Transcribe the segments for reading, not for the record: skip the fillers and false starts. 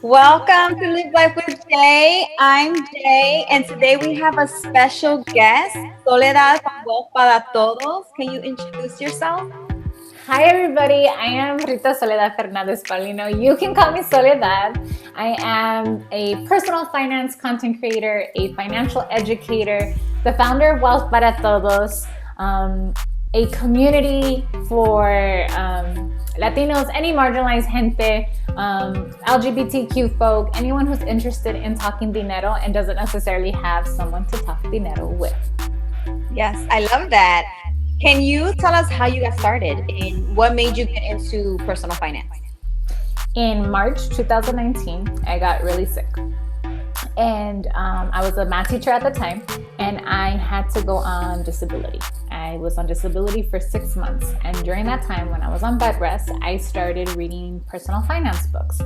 Welcome to Live Life with Jay. I'm Jay, and today we have a special guest, Soledad from Wealth Para Todos. Can you introduce yourself? Hi everybody, I am Rita Soledad Fernandez Paulino. You can call me Soledad. I am a personal finance content creator, a financial educator, the founder of Wealth Para Todos, a community for Latinos, any marginalized gente, LGBTQ folk, anyone who's interested in talking dinero and doesn't necessarily have someone to talk dinero with. Yes, I love that. Can you tell us how you got started and what made you get into personal finance? In March 2019, I got really sick. And I was a math teacher at the time, and I had to go on disability. I was on disability for 6 months. And during that time, when I was on bed rest, I started reading personal finance books.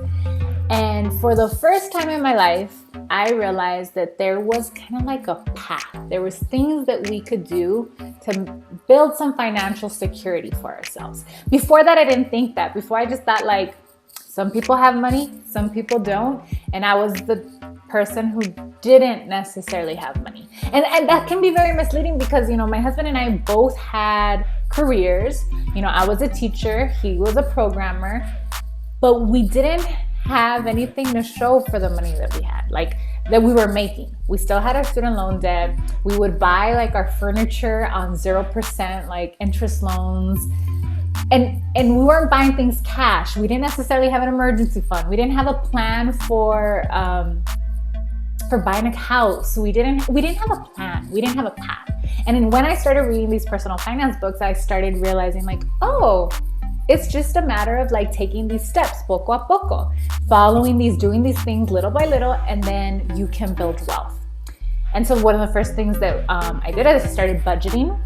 And for the first time in my life, I realized that there was kind of like a path. There was things that we could do to build some financial security for ourselves. Before that, I didn't think that. Before, I just thought like, some people have money, some people don't. And I was the person who didn't necessarily have money. And that can be very misleading because, my husband and I both had careers. I was a teacher, he was a programmer, but we didn't have anything to show for the money that we had, like that we were making. We still had our student loan debt. We would buy like our furniture on 0% like interest loans. And we weren't buying things cash. We didn't necessarily have an emergency fund. We didn't have a plan for buying a house. We didn't have a plan. We didn't have a path. And then when I started reading these personal finance books, I started realizing like, oh, it's just a matter of like taking these steps poco a poco, following these, doing these things little by little, and then you can build wealth. And so one of the first things that I did is I started budgeting.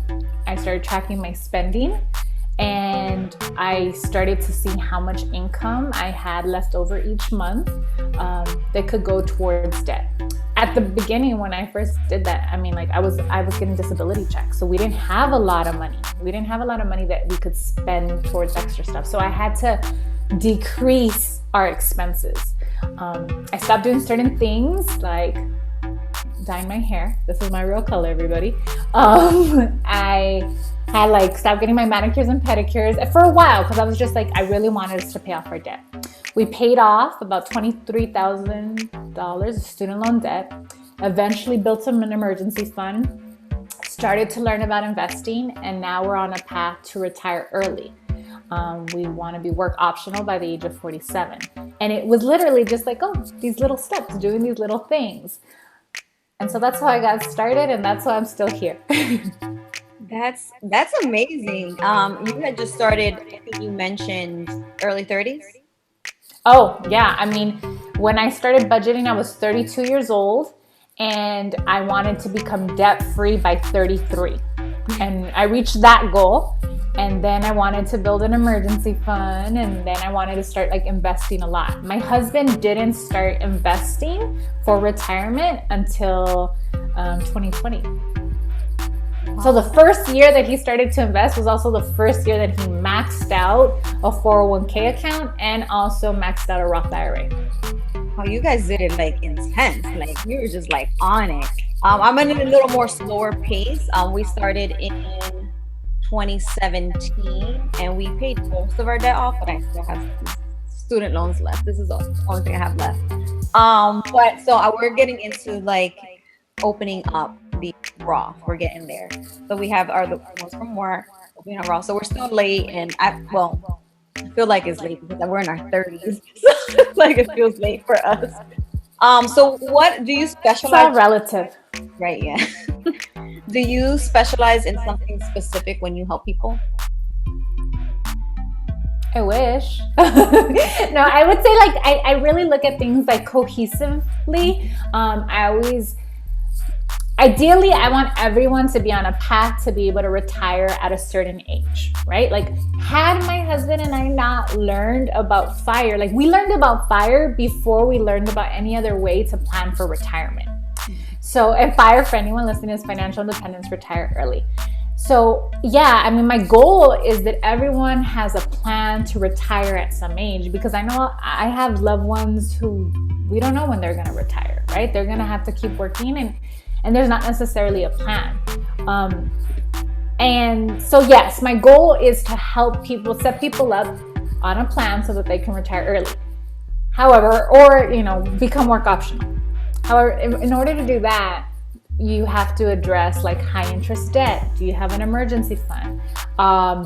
I started tracking my spending. And I started to see how much income I had left over each month that could go towards debt. At the beginning, when I first did that, I was getting disability checks. So we didn't have a lot of money. We didn't have a lot of money that we could spend towards extra stuff. So I had to decrease our expenses. I stopped doing certain things like dyeing my hair. This is my real color, everybody. I had stopped getting my manicures and pedicures for a while because I was just I really wanted us to pay off our debt. We paid off about $23,000 of student loan debt, eventually built an emergency fund, started to learn about investing, and now we're on a path to retire early. We want to be work optional by the age of 47. And it was literally just these little steps, doing these little things. And so that's how I got started, and that's why I'm still here. That's amazing. You had just started, I think you mentioned early 30s? Oh, yeah. When I started budgeting, I was 32 years old, and I wanted to become debt-free by 33. And I reached that goal. And then I wanted to build an emergency fund, and then I wanted to start investing a lot. My husband didn't start investing for retirement until 2020. So the first year that he started to invest was also the first year that he maxed out a 401k account and also maxed out a Roth IRA. Oh, you guys did it intense. You were just on it. I'm in a little more slower pace. We started in 2017 and we paid most of our debt off, but I still have student loans left. This is the only thing I have left. But we're getting into opening up the Roth. We're getting there. So we have the ones from work, opening our Roth. So we're still late, and I feel like it's late because we're in our 30s. It feels late for us. So what do you specialize? It's all relative. Right, yeah. Do you specialize in something specific when you help people? I wish. No, I would say I really look at things cohesively. Ideally, I want everyone to be on a path to be able to retire at a certain age, right? Had my husband and I not learned about FIRE, we learned about FIRE before we learned about any other way to plan for retirement. So, and FIRE, for anyone listening, is Financial Independence, Retire Early. So yeah, I mean, my goal is that everyone has a plan to retire at some age, because I know I have loved ones who we don't know when they're going to retire, right? They're going to have to keep working, and there's not necessarily a plan. And so yes, my goal is to help people, set people up on a plan so that they can retire early. However, or, become work optional. However, in order to do that, you have to address like high interest debt. Do you have an emergency fund?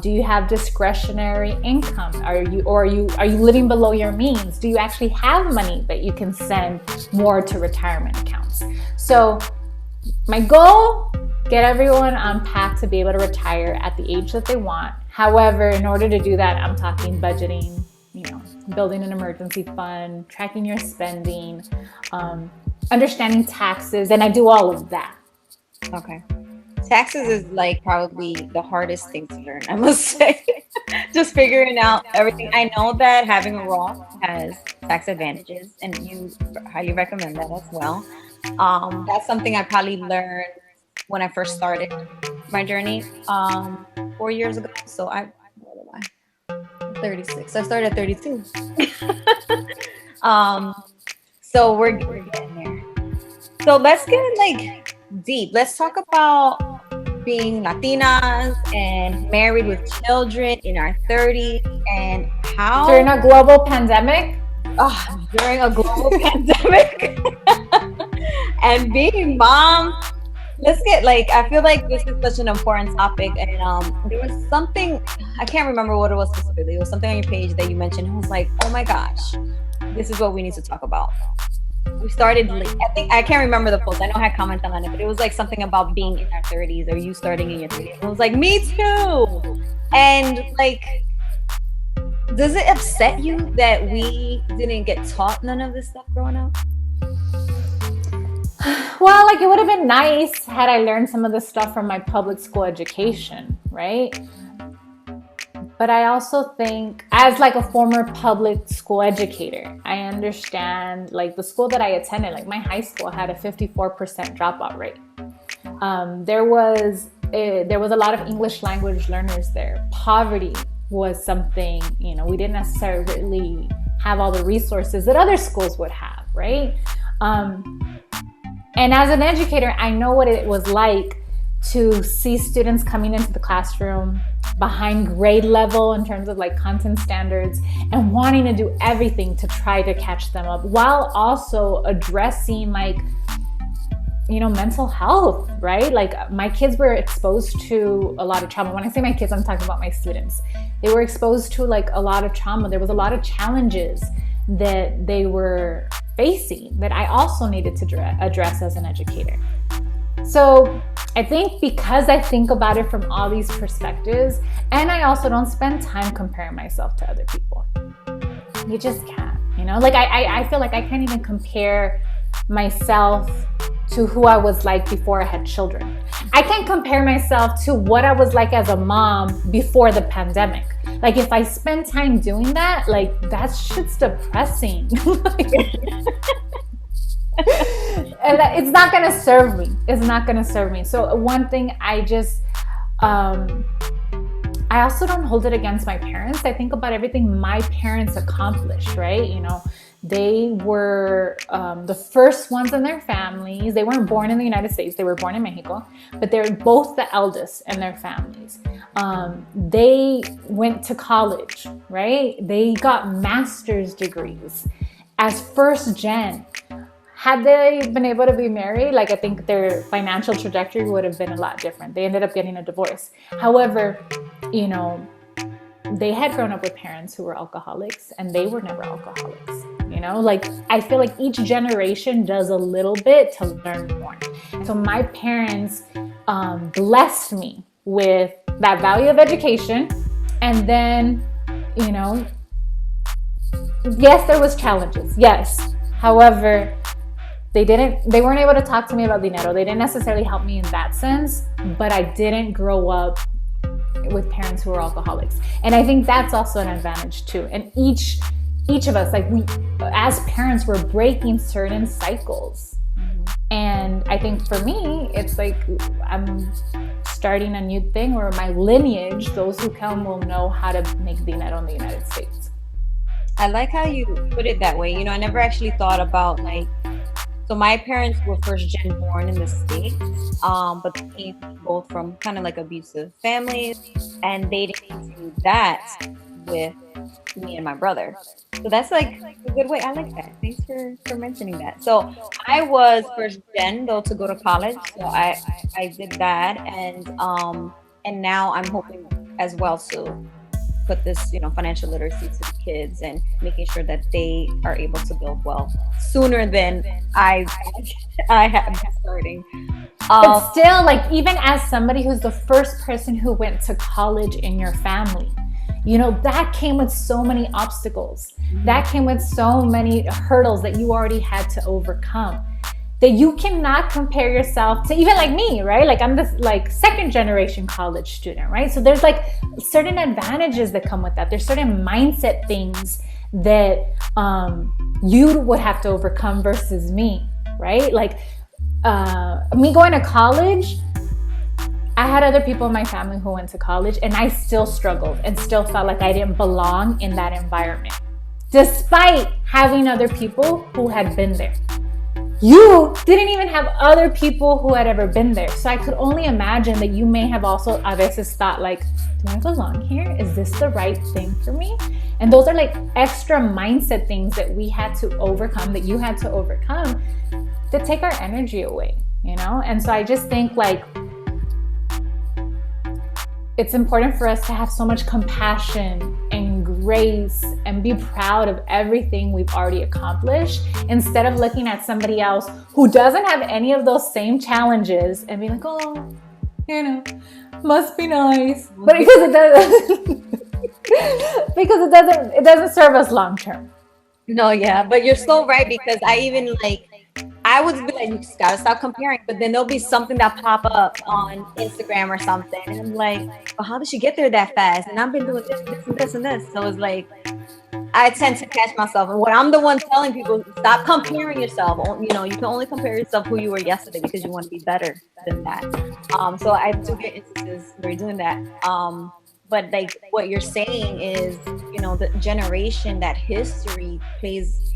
Do you have discretionary income? Are you living below your means? Do you actually have money that you can send more to retirement accounts? So my goal, get everyone on path to be able to retire at the age that they want. However, in order to do that, I'm talking budgeting, building an emergency fund, tracking your spending, understanding taxes, and I do all of that. Okay. Taxes is like probably the hardest thing to learn, I must say. Just figuring out everything. I know that having a Roth has tax advantages, and you highly recommend that as well. That's something I probably learned when I first started my journey 4 years ago. So what am I? 36. I started at 32. So we're getting there. So let's get like deep. Let's talk about being Latinas and married with children in our 30s, and how during a global pandemic. During a global pandemic and being moms. Let's get I feel like this is such an important topic, and there was something, I can't remember what it was specifically. It was something on your page that you mentioned. I was like, oh my gosh, this is what we need to talk about. We started late. I can't remember the post. I know I had commented on it, but it was like something about being in our 30s, or you starting in your 30s. And I was like, me too. And does it upset you that we didn't get taught none of this stuff growing up? Well, it would have been nice had I learned some of this stuff from my public school education, right? But I also think, as a former public school educator, I understand the school that I attended, my high school had a 54% dropout rate. There was a lot of English language learners there. Poverty was something, we didn't necessarily have all the resources that other schools would have, right? And as an educator, I know what it was like to see students coming into the classroom behind grade level in terms of content standards, and wanting to do everything to try to catch them up, while also addressing mental health, right? My kids were exposed to a lot of trauma. When I say my kids, I'm talking about my students. They were exposed to a lot of trauma. There was a lot of challenges that they were facing that I also needed to address as an educator. So I think because I think about it from all these perspectives, and I also don't spend time comparing myself to other people. You just can't, I feel like I can't even compare myself to who I was before I had children. I can't compare myself to what I was as a mom before the pandemic. If I spend time doing that, that shit's depressing. And it's not gonna serve me. It's not gonna serve me. So one thing I also don't hold it against my parents. I think about everything my parents accomplished, right? They were the first ones in their families. They weren't born in the United States. They were born in Mexico, but they're both the eldest in their families. They went to college, right? They got master's degrees as first gen. Had they been able to be married, I think their financial trajectory would have been a lot different. They ended up getting a divorce. However, they had grown up with parents who were alcoholics, and they were never alcoholics. I feel like each generation does a little bit to learn more. So my parents blessed me with that value of education. And then, yes, there was challenges. Yes. However, they weren't able to talk to me about dinero. They didn't necessarily help me in that sense, but I didn't grow up with parents who were alcoholics. And I think that's also an advantage too. And each of us, we as parents, we're breaking certain cycles. And I think for me, it's I'm starting a new thing, or my lineage, those who come will know how to make dinero in the United States. I like how you put it that way. I never actually thought about like, so my parents were first gen born in the States, but they came both from kind of like abusive families, and they didn't continue that with me and my brother. So that's like a good way. I like that. Thanks for mentioning that. So I was first gen though to go to college. So I did that, and now I'm hoping as well to put this, financial literacy to the kids and making sure that they are able to build wealth sooner than I have been starting. But still, like, even as somebody who's the first person who went to college in your family, that came with so many obstacles. That came with so many hurdles that you already had to overcome, that you cannot compare yourself to even like me, right? Like, I'm this like second generation college student, right? So there's like certain advantages that come with that. There's certain mindset things that you would have to overcome versus me, right? Like me going to college, I had other people in my family who went to college, and I still struggled and still felt like I didn't belong in that environment, despite having other people who had been there. You didn't even have other people who had ever been there. So I could only imagine that you may have also a veces thought like, do I belong here? Is this the right thing for me? And those are like extra mindset things that we had to overcome, that you had to overcome, that take our energy away, And so I just think like, it's important for us to have so much compassion and grace and be proud of everything we've already accomplished, instead of looking at somebody else who doesn't have any of those same challenges and be like, oh, must be nice. But because it doesn't, it doesn't serve us long term. No, yeah, but you're so right, because I would be like, you just gotta stop comparing, but then there'll be something that pop up on Instagram or something, and I'm like, well, how did she get there that fast? And I've been doing this and this. So it's like, I tend to catch myself, and when I'm the one telling people, stop comparing yourself. You can only compare yourself who you were yesterday, because you want to be better than that. So I do get instances where you're doing that. But like what you're saying is, the generation, that history plays,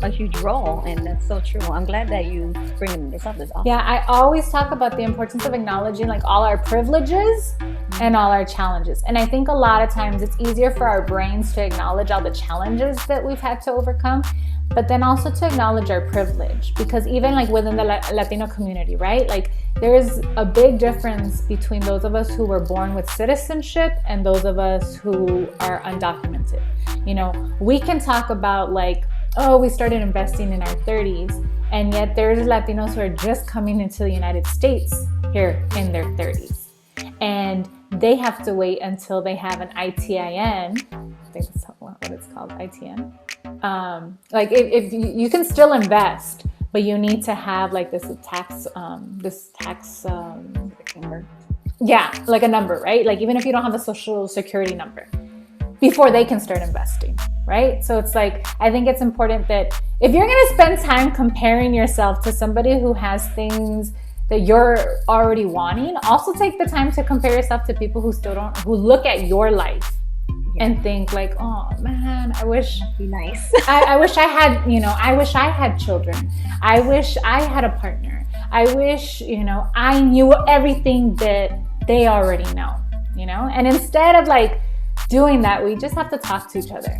a huge role, and that's so true. I'm glad that you bring this up. This awesome. Yeah, I always talk about the importance of acknowledging like all our privileges and all our challenges. And I think a lot of times it's easier for our brains to acknowledge all the challenges that we've had to overcome, but then also to acknowledge our privilege, because even like within the Latino community, right? Like there's a big difference between those of us who were born with citizenship and those of us who are undocumented. We can talk about like, oh, we started investing in our 30s, and yet there's Latinos who are just coming into the United States here in their 30s. And they have to wait until they have an ITIN. I think that's what it's called, ITN. Like if you can still invest, but you need to have like this tax number. Yeah, like a number, right? Like even if you don't have a social security number, before they can start investing, right? So it's like, I think it's important that if you're gonna spend time comparing yourself to somebody who has things that you're already wanting, also take the time to compare yourself to people who still don't, who look at your life and think like, oh man, I wish be nice. I wish I had, I wish I had children. I wish I had a partner. I wish, I knew everything that they already know, And instead of like doing that, we just have to talk to each other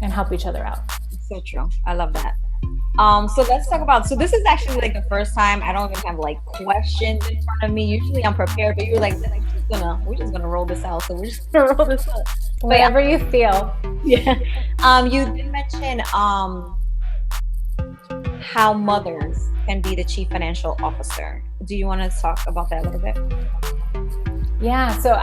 and help each other out. So true. I love that. So let's talk about, so this is actually like the first time I don't even have like questions in front of me. Usually I'm prepared, but you're like, we're just gonna roll this out. So we're just gonna roll this out. Whatever you feel. Yeah. You did mention how mothers can be the chief financial officer. Do you want to talk about that a little bit? Yeah, so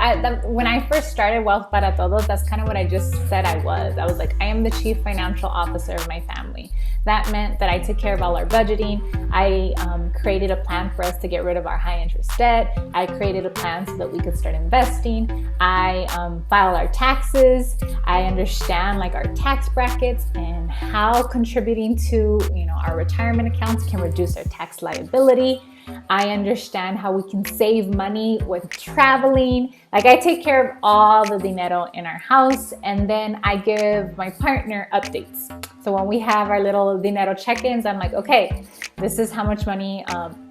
when I first started Wealth Para Todos, that's kind of what I just said I was. I was like, I am the chief financial officer of my family. That meant that I took care of all our budgeting. I created a plan for us to get rid of our high interest debt. I created a plan so that we could start investing. I file our taxes. I understand like our tax brackets and how contributing to our retirement accounts can reduce our tax liability. I understand how we can save money with traveling. Like, I take care of all the dinero in our house, and then I give my partner updates. So when we have our little dinero check-ins, I'm like, okay, this is how much money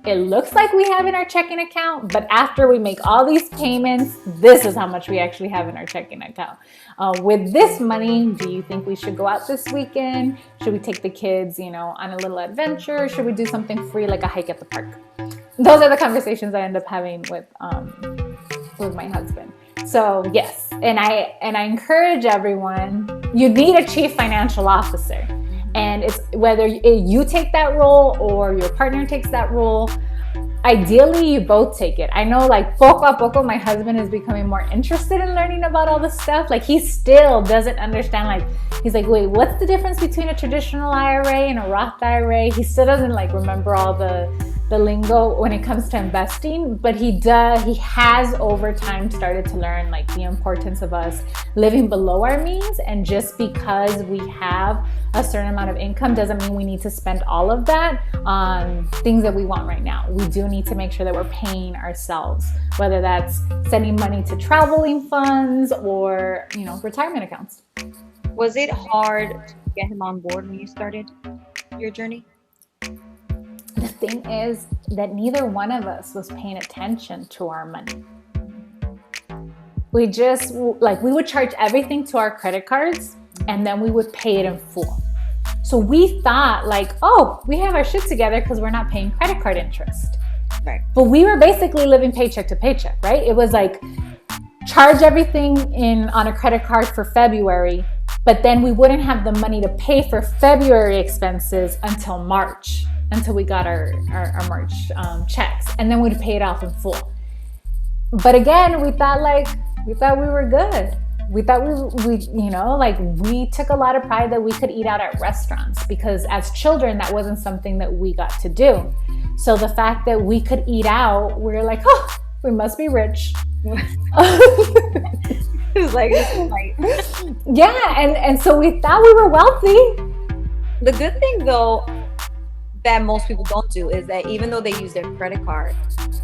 it looks like we have in our checking account, but after we make all these payments, this is how much we actually have in our checking account. With this money, do you think we should go out this weekend? Should we take the kids, on a little adventure? Should we do something free like a hike at the park? Those are the conversations I end up having with my husband. So yes, and I encourage everyone, you need a chief financial officer. And it's whether you take that role or your partner takes that role, ideally you both take it. I know, like, poco a poco, my husband is becoming more interested in learning about all this stuff. Like, he still doesn't understand. Like, he's like, wait, what's the difference between a traditional IRA and a Roth IRA? He still doesn't remember all the lingo when it comes to investing, but he has over time started to learn the importance of us living below our means. And just because we have a certain amount of income doesn't mean we need to spend all of that on things that we want right now. We do need to make sure that we're paying ourselves, whether that's sending money to traveling funds or retirement accounts. Was it hard to get him on board when you started your journey? The thing is that neither one of us was paying attention to our money. We just, we would charge everything to our credit cards, and then we would pay it in full. So we thought oh, we have our shit together because we're not paying credit card interest. Right. But we were basically living paycheck to paycheck, right? It was charge everything on a credit card for February, but then we wouldn't have the money to pay for February expenses until March, until we got our March checks, and then we'd pay it off in full. But again, we thought we were good. We thought we took a lot of pride that we could eat out at restaurants, because as children, that wasn't something that we got to do. So the fact that we could eat out, we were like, oh, we must be rich. It was yeah, and so we thought we were wealthy. The good thing, though, that most people don't do is that even though they use their credit card,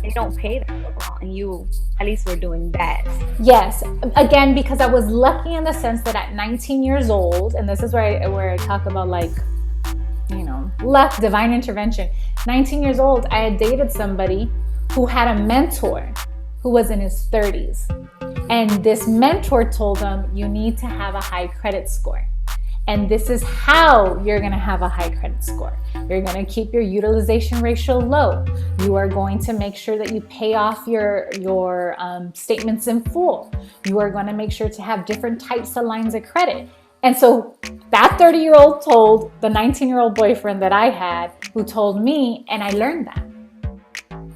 they don't pay that amount, and you at least were doing that. Yes, again, because I was lucky in the sense that at 19 years old, and this is where I talk about luck, divine intervention. 19 years old, I had dated somebody who had a mentor who was in his 30s, and this mentor told him, you need to have a high credit score. And this is how you're going to have a high credit score. You're going to keep your utilization ratio low. You are going to make sure that you pay off your statements in full. You are going to make sure to have different types of lines of credit. And so that 30-year-old told the 19-year-old boyfriend that I had, who told me, and I learned that.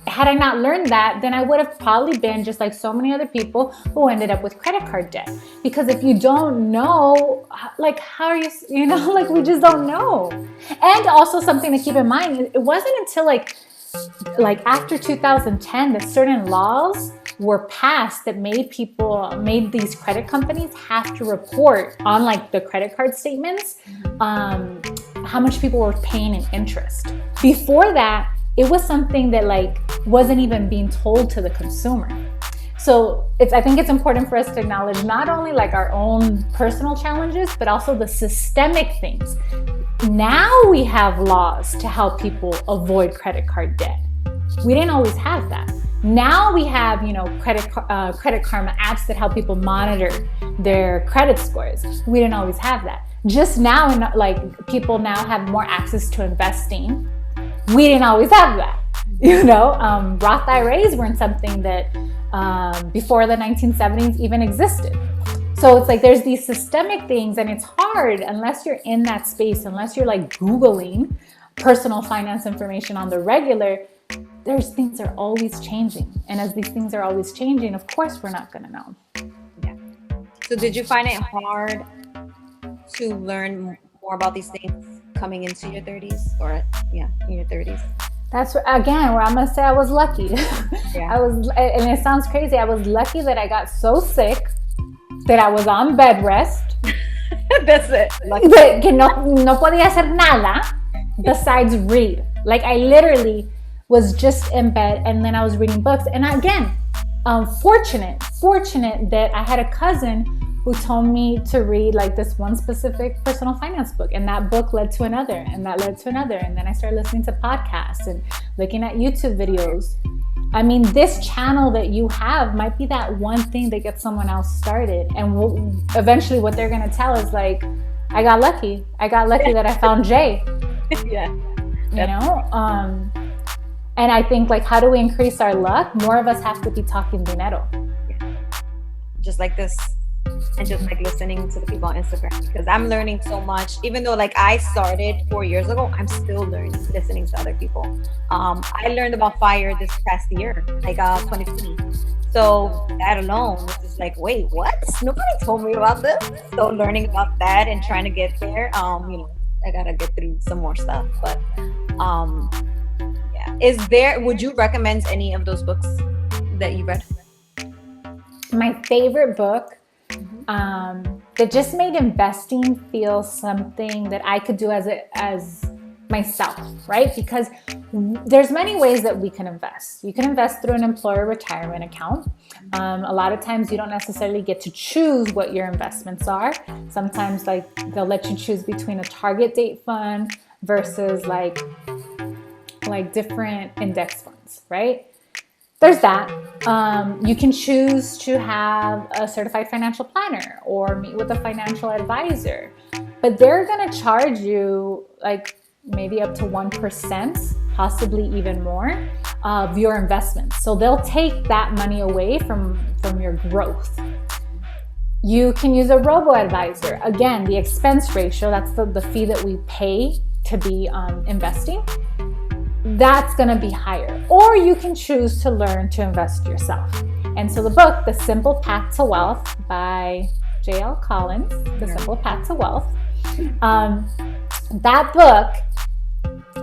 Had I not learned that, then I would have probably been just like so many other people who ended up with credit card debt. Because if you don't know, how are you, we just don't know. And also something to keep in mind, it wasn't until after 2010 that certain laws were passed that made these credit companies have to report on the credit card statements how much people were paying in interest. Before that, it was something that wasn't even being told to the consumer. So I think it's important for us to acknowledge not only our own personal challenges, but also the systemic things. Now we have laws to help people avoid credit card debt. We didn't always have that. Now we have, Credit Karma apps that help people monitor their credit scores. We didn't always have that. Just now, people now have more access to investing. We didn't always have that. Roth IRAs weren't something that before the 1970s even existed. So it's there's these systemic things, and it's hard unless you're in that space, unless you're Googling personal finance information on the regular. There's things are always changing. And as these things are always changing, of course, we're not going to know. Yeah. So did you find it hard to learn more about these things coming into your 30s in your 30s? That's again where I'm going to say I was lucky. Yeah. And it sounds crazy. I was lucky that I got so sick that I was on bed rest. That's it. Que no podía hacer nada besides read. I literally was just in bed, and then I was reading books. And again, fortunate that I had a cousin who told me to read like this one specific personal finance book, and that book led to another, and that led to another, and then I started listening to podcasts and looking at YouTube videos. I mean, this channel that you have might be that one thing that gets someone else started, and eventually what they're gonna tell is like, I got lucky that I found Jay. Yeah. You know, and I think like, how do we increase our luck? More of us have to be talking dinero. Yeah. Just like this, and just like listening to the people on Instagram, because I'm learning so much. Even though like I started 4 years ago, I'm still learning, listening to other people. I learned about FIRE this past year, like 2020. So that alone was just like, wait, what? Nobody told me about this. So learning about that and trying to get there, you know, I gotta get through some more stuff. But yeah, would you recommend any of those books that you read? My favorite book that just made investing feel something that I could do as myself, right? Because there's many ways that we can invest. You can invest through an employer retirement account. A lot of times you don't necessarily get to choose what your investments are. Sometimes like they'll let you choose between a target date fund versus like different index funds, right? There's that. You can choose to have a certified financial planner or meet with a financial advisor, but they're going to charge you like maybe up to 1%, possibly even more, of your investments. So they'll take that money away from your growth. You can use a robo-advisor. Again, the expense ratio, that's the fee that we pay to be investing. That's going to be higher. Or you can choose to learn to invest yourself. And so the book, The Simple Path to Wealth by J.L. Collins, The Simple Path to Wealth, that book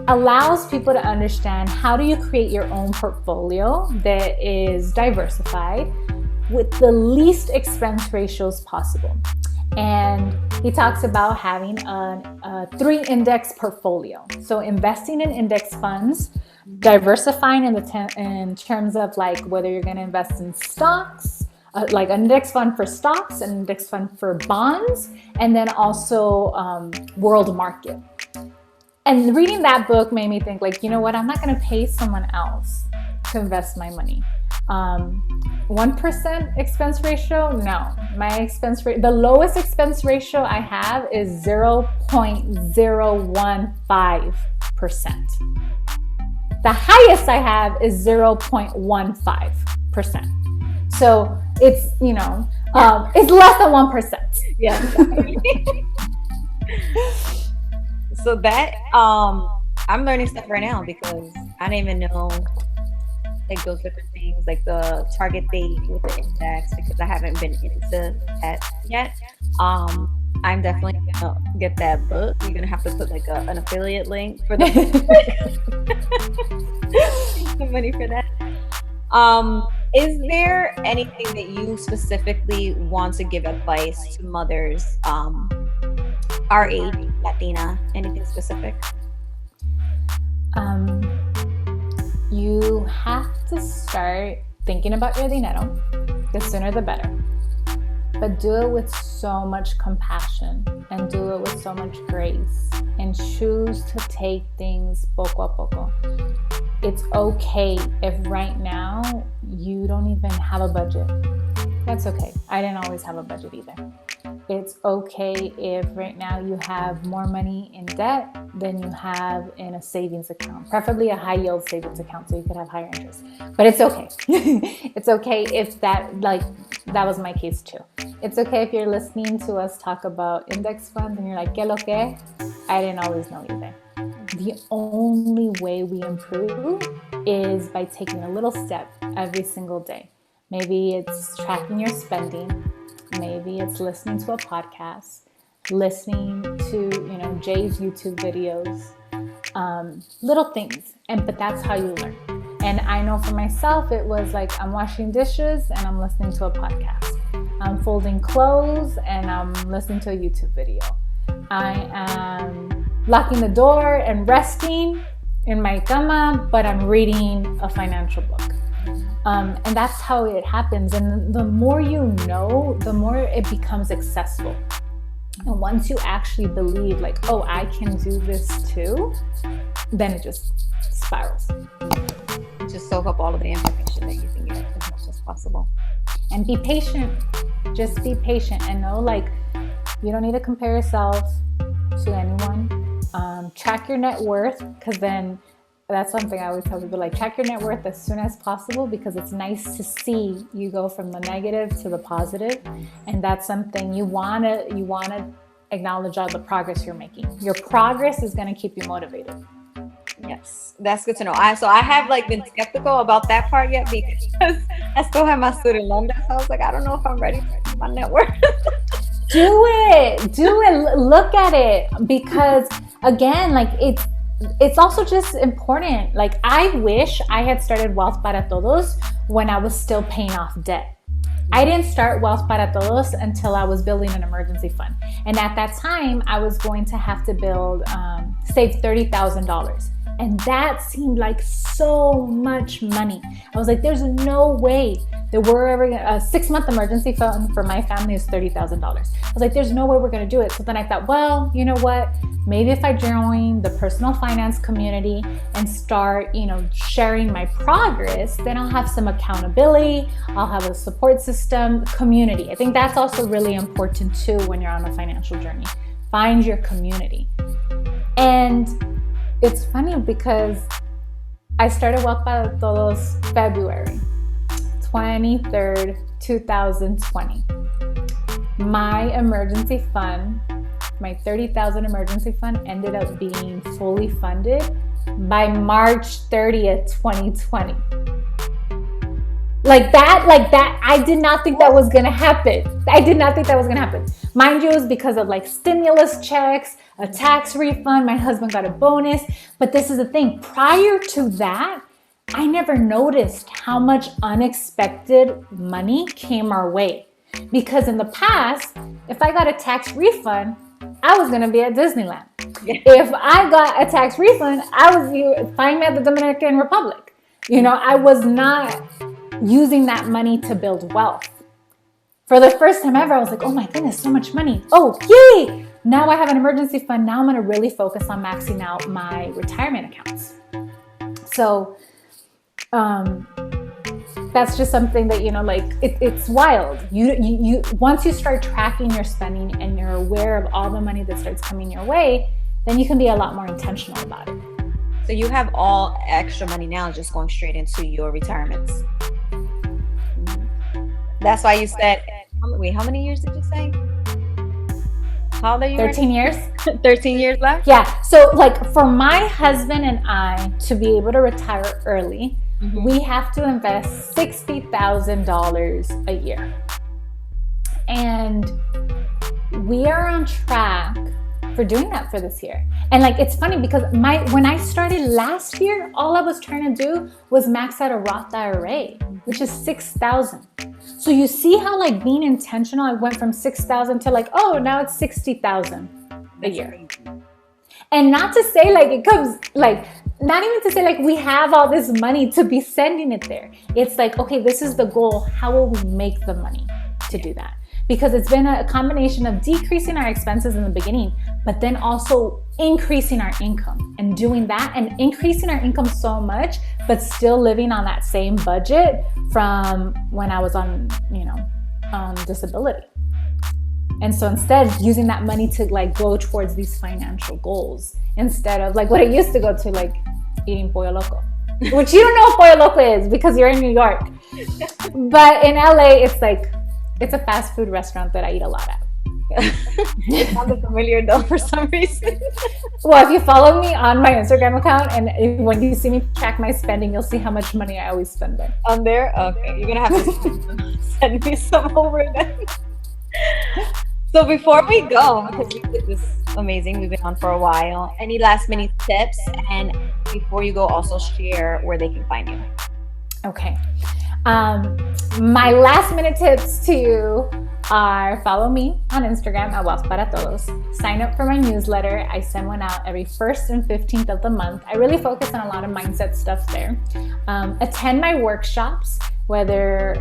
allows people to understand how do you create your own portfolio that is diversified with the least expense ratios possible. And he talks about having a 3-index portfolio. So investing in index funds, diversifying in terms of like whether you're going to invest in stocks, like an index fund for stocks, an index fund for bonds, and then also world market. And reading that book made me think like, you know what, I'm not going to pay someone else to invest my money. 1% expense ratio? No. My expense rate, the lowest expense ratio I have is 0.015%. The highest I have is 0.15%. So it's, you know, it's less than 1%. Yeah. So that, I'm learning stuff right now because I didn't even know like those different things, like the target date with the index, because I haven't been into that yet. I'm definitely gonna get that book. You're gonna have to put like an affiliate link for the money for that. Is there anything that you specifically want to give advice to mothers our age, Latina, anything specific? You have to start thinking about your dinero. The sooner the better. But do it with so much compassion and do it with so much grace, and choose to take things poco a poco. It's okay if right now you don't even have a budget. That's okay. I didn't always have a budget either. It's okay if right now you have more money in debt than you have in a savings account, preferably a high yield savings account so you could have higher interest. But it's okay. It's okay if that was my case too. It's okay if you're listening to us talk about index funds and you're like, ¿Qué lo que? I didn't always know either. The only way we improve is by taking a little step every single day. Maybe it's tracking your spending. Maybe it's listening to a podcast, listening to, Jay's YouTube videos, little things. But that's how you learn. And I know for myself, it was like I'm washing dishes and I'm listening to a podcast. I'm folding clothes and I'm listening to a YouTube video. I am locking the door and resting in my cama, but I'm reading a financial book. And that's how it happens. And the more you know, the more it becomes accessible. And once you actually believe like, oh, I can do this too, then it just spirals. Just soak up all of the information that you can get as much as possible. And be patient. Just be patient and know like you don't need to compare yourself to anyone. Track your net worth, because then that's something I always tell people, like track your net worth as soon as possible, because it's nice to see you go from the negative to the positive. And that's something you want to acknowledge all the progress you're making. Your progress is going to keep you motivated. Yes, that's good to know. I have like been skeptical about that part yet, because I still have my student loan debt. So I was like, I don't know if I'm ready for my net worth. Do it. Look at it, because again, like it's also just important. Like I wish I had started Wealth Para Todos when I was still paying off debt. I didn't start Wealth Para Todos until I was building an emergency fund. And at that time, I was going to have to save $30,000. And that seemed like so much money. I was like, there's no way that we're ever gonna, a 6-month emergency fund for my family is $30,000. I was like, there's no way we're gonna do it. So then I thought, well, you know what? Maybe if I join the personal finance community and start, sharing my progress, then I'll have some accountability. I'll have a support system, community. I think that's also really important too when you're on a financial journey. Find your community. And it's funny because I started Wealth Para Todos February 23rd, 2020. My emergency fund, my $30,000 emergency fund ended up being fully funded by March 30th, 2020. Like that, I did not think that was gonna happen. Mind you, it was because of like stimulus checks, a tax refund, my husband got a bonus. But this is the thing, prior to that, I never noticed how much unexpected money came our way. Because in the past, if I got a tax refund, I was gonna be at Disneyland. If I got a tax refund, I was finding me at the Dominican Republic. I was not using that money to build wealth. For the first time ever, I was like, oh my goodness, so much money. Oh, yay! Now I have an emergency fund. Now I'm going to really focus on maxing out my retirement accounts. So that's just something that, it's wild. You once you start tracking your spending and you're aware of all the money that starts coming your way, then you can be a lot more intentional about it. So you have all extra money now just going straight into your retirements. That's why you said, wait, how many years did you say? How old are you? 13 years. 13 years left? Yeah. So like for my husband and I to be able to retire early, we have to invest $60,000 a year. And we are on track for doing that for this year. And like, it's funny because when I started last year, all I was trying to do was max out a Roth IRA, which is $6,000. So you see how like being intentional, I went from $6,000 to like, oh, now it's $60,000 a year. And not to say like it comes like, not even to say like we have all this money to be sending it there. It's like, okay, this is the goal. How will we make the money to do that? Because it's been a combination of decreasing our expenses in the beginning, but then also increasing our income and doing that and increasing our income so much, but still living on that same budget from when I was on disability. And so instead using that money to like go towards these financial goals instead of like what it used to go to, like eating pollo loco, which you don't know what pollo loco is because you're in New York. But in LA, it's a fast food restaurant that I eat a lot at. It sounded familiar though for some reason. Well, if you follow me on my Instagram account and when you see me track my spending, you'll see how much money I always spend there. On there? Okay, you're gonna have to send me some over then. So before we go, because this is amazing, we've been on for a while, any last minute tips? And before you go, also share where they can find you. Okay. My last minute tips to you are follow me on Instagram at Wealth Para Todos. Sign up for my newsletter. I send one out every 1st and 15th of the month. I really focus on a lot of mindset stuff there. Attend my workshops, whether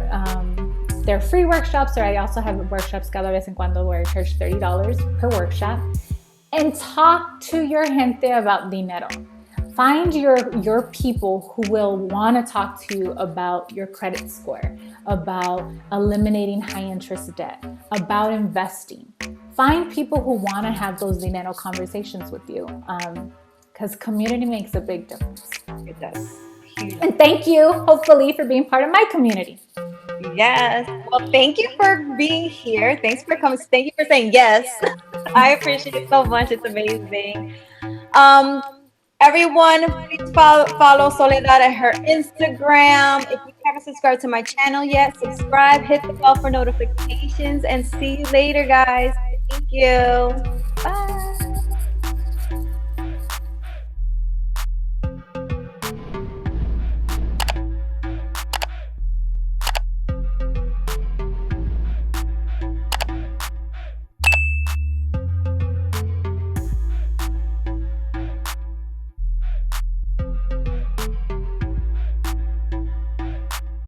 they're free workshops or I also have workshops cada vez en cuando where I charge $30 per workshop. And talk to your gente about dinero. Find your people who will want to talk to you about your credit score, about eliminating high interest debt, about investing. Find people who want to have those dinero conversations with you, because community makes a big difference. It does. Huge. And thank you, hopefully, for being part of my community. Yes. Well, thank you for being here. Thanks for coming. Thank you for saying yes. I appreciate it so much. It's amazing. Everyone, please follow Soledad at her Instagram. If you haven't subscribed to my channel yet, subscribe, hit the bell for notifications, and see you later, guys. Thank you.